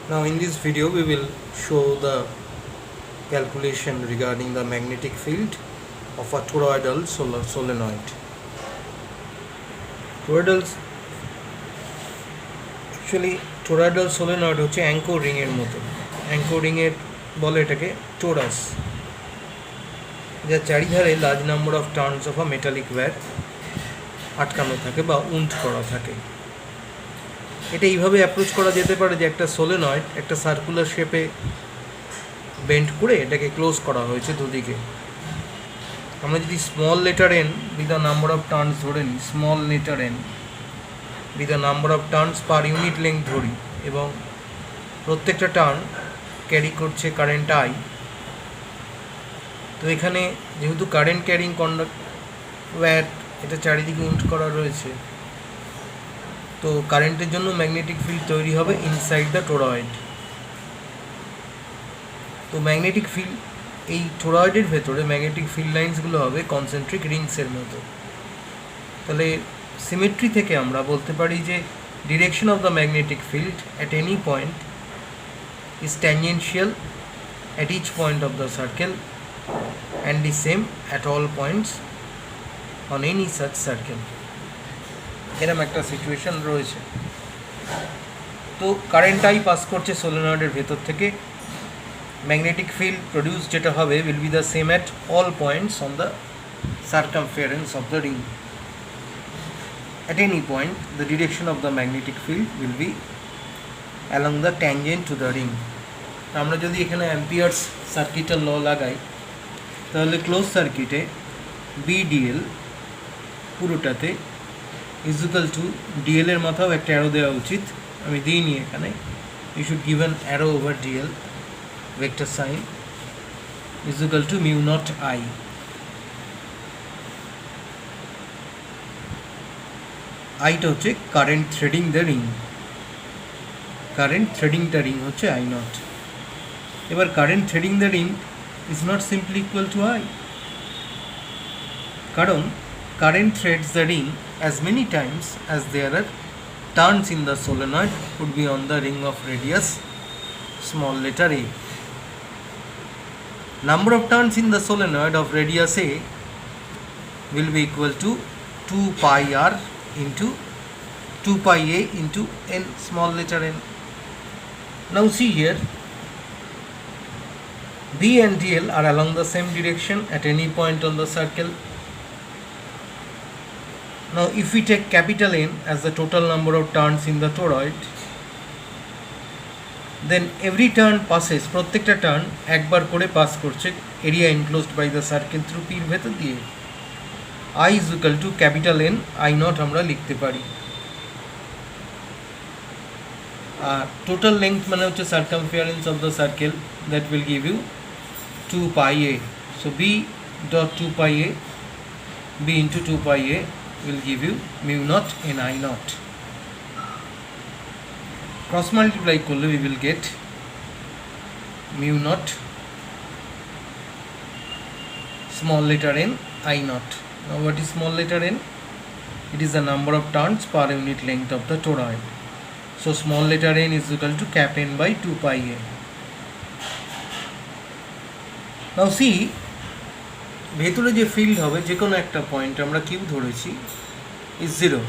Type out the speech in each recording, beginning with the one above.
Now in this video we will show the calculation regarding the magnetic field of a toroidal solenoid. Toroidal solenoid হচ্ছে anchor ring এর মতো। Anchor ring এর বলে এটাকে torus, যার চারিধারে large number of turns of a metallic wire আটকানো থাকে বা উন্ড করা থাকে। এটা এইভাবে অ্যাপ্রোচ করা যেতে পারে যে একটা সোলেনয়েড একটা সার্কুলার শেপে বেন্ড করে এটাকে ক্লোজ করা হয়েছে দুদিকে। আমরা যদি small letter N with the number of turns ধরে নিই, small letter N with the number of turns per unit length ধরি, এবং প্রত্যেকটা টার্ন ক্যারি করছে কারেন্ট আই। তো এখানে যেহেতু কারেন্ট ক্যারিং কন্ডাক্ট ওয়্যার এটা চারিদিকে উন্ড করা রয়েছে, তো কারেন্টের জন্য ম্যাগনেটিক ফিল্ড তৈরি হবে ইনসাইড দ্য টোরয়েড। তো ম্যাগনেটিক ফিল্ড এই টোরয়েডের ভেতরে ম্যাগনেটিক ফিল্ড লাইন্সগুলো হবে কনসেন্ট্রিক রিংসের মতো। তাহলে সিমেট্রি থেকে আমরা বলতে পারি যে direction of the magnetic field at any point is tangential at each point of the circle and the same at all points on any such circle. এরকম একটা সিচুয়েশন রয়েছে। তো কারেন্টটাই পাস করছে সোলেনয়েডের ভেতর থেকে, ম্যাগনেটিক ফিল্ড প্রডিউস যেটা হবে will be the same at all points on the circumference of the ring. At any point the direction of the magnetic field will be along the tangent to the ring. আমরা যদি এখানে amperes সার্কিটের ল লাগাই, তাহলে close সার্কিটে BDL পুরোটাতে is equal to DL এর মাথাও একটা অ্যারো দেওয়া উচিত, আমি দিইনি এখানে। You should give an arrow over DL vector sign is equal to mu nought I. আইটা হচ্ছে current threading the ring, current threading the ring হচ্ছে আই নট। এবার current threading the ring is not simply equal to I, কারণ current threads the ring as many times as there are turns in the solenoid would be on the ring of radius small letter a. Number of turns in the solenoid of radius a will be equal to 2 pi r into 2 pi a into n small letter n. Now see here, B and DL are along the same direction at any point on the circle. Now if we take capital N as the total number of turns in the toroid, then every turn passes, প্রত্যেকটা turn একবার করে pass করছে area enclosed by the circle through পির ভেতর দিয়ে। I is equal to capital N I nought আমরা লিখতে পারি। আর টোটাল লেংথ মানে হচ্ছে circumference of the circle, that will give you 2 pi a. So B dot 2 pi a, B into 2 pi a will give you mu naught n I naught. Cross multiply করলে we will get mu naught small letter n I naught. Now what is small letter n? It is the number of turns per unit length of the toroid. So small letter n is equal to cap n by 2 pi a. Now see, ভেতরে যে field হবে যে কোনো একটা point আমরা Q ধরেছি is zero.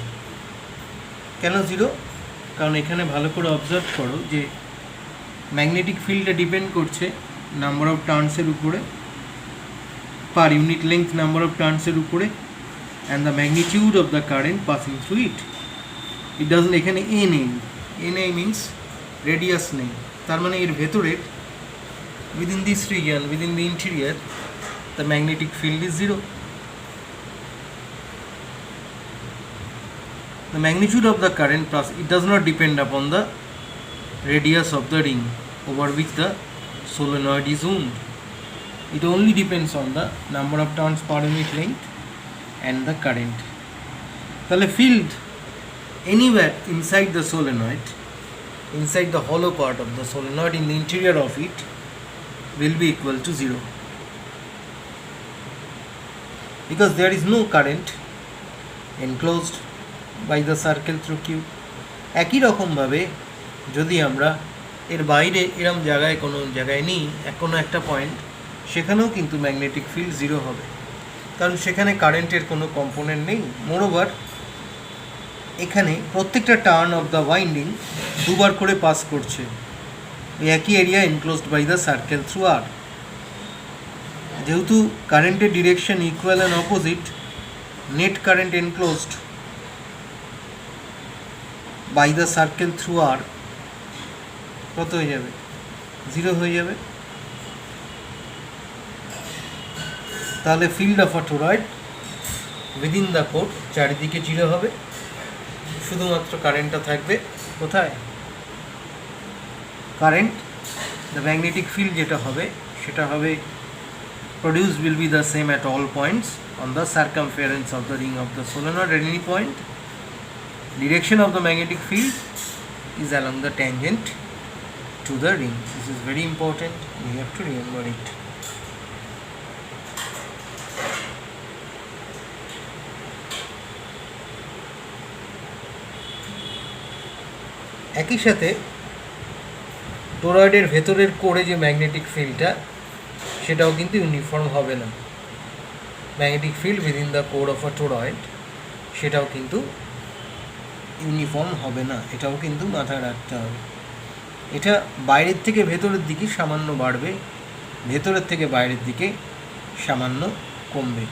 কেন zero? কারণ এখানে ভালো করে অবজার্ভ করো যে ম্যাগনেটিক ফিল্ডটা ডিপেন্ড করছে নাম্বার অফ টার্নসের উপরে, per unit length number of টার্নসের উপরে, and the magnitude of the current passing through it. It doesn't, এখানে এ নেই, এ নেই মিনস রেডিয়াস নেই, তার মানে এর ভেতরে within this region, within the interior, the magnetic field is zero. The magnitude of the current plus it does not depend upon the radius of the ring over which the solenoid is wound. It only depends on the number of turns per unit length and the current. The field anywhere inside the solenoid, inside the hollow part of the solenoid, in the interior of it, will be equal to zero, because there is no current enclosed by the circle through Q. একই রকমভাবে যদি আমরা এর বাইরে এরম জায়গায় কোনো জায়গায় নেই, কোনো একটা পয়েন্ট, সেখানেও কিন্তু ম্যাগনেটিক ফিল্ড জিরো হবে, কারণ সেখানে কারেন্টের কোনো কম্পোনেন্ট নেই। মোরওভার এখানে প্রত্যেকটা টার্ন অফ দ্য ওয়াইন্ডিং দুবার করে পাস করছে ওই একই area enclosed by the circle through r. যেহেতু কারেন্টের direction equal and opposite, net current enclosed by the circle through r কত হয়ে যাবে? জিরো হয়ে যাবে। তাহলে field of a toroid within the core চারিদিকে জিরো হবে, শুধুমাত্র কারেন্টটা থাকবে কোথায়? কারেন্ট, দ্য ম্যাগনেটিক ফিল্ড যেটা হবে সেটা হবে produced will be the same at all points on the circumference of the ring of the solenoid at any point. Direction of the magnetic field is along the tangent to the ring. This is very important, you have to remember it. একই সাথে টোরয়েডের ভেতরের কোরে যে magnetic ফিল্ডটা সেটাও কিন্তু uniform হবে না। Magnetic field within the core of a toroid সেটাও কিন্তু ইউনিফর্ম হবে না, এটাও কিন্তু মাথায় রাখতে হবে। এটা বাইরের থেকে ভেতরের দিকে সামান্য বাড়বে, ভেতরের থেকে বাইরের দিকে সামান্য কমবে।